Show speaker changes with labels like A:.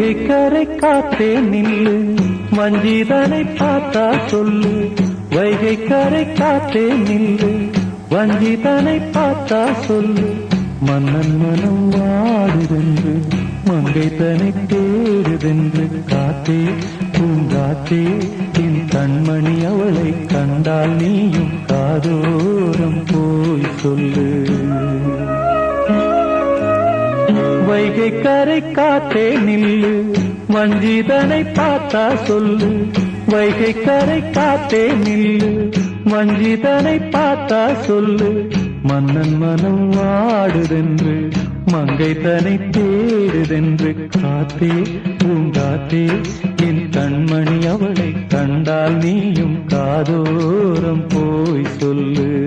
A: வைகை கரை காத்தே நில்லு, வஞ்சிதனை பார்த்தா சொல்லு. வைகை கரை காத்தே நில்லு, வஞ்சிதனை பார்த்தா சொல்லு. மன்னன் மனம் வாடுதென்று, மங்கை தனை தேடுதென்று. காத்தே பூங்காத்தே, என் கண்மணி அவளை கண்டால் நீயும் காதோரம் போய் சொல்லு. வைகை கரை காத்தே நில்லு, வஞ்சிதனை பார்த்தா சொல்லு. வைகை கரை காத்தே நில்லு, வஞ்சிதனை பார்த்தா சொல்லு. மன்னன் மனம் வாடுதென்று, மங்கை தனை தேடுதென்று. காத்தே பூங்காத்தே, என் கண்மணி அவளை கண்டால் நீயும் காதோரம் போய் சொல்லு.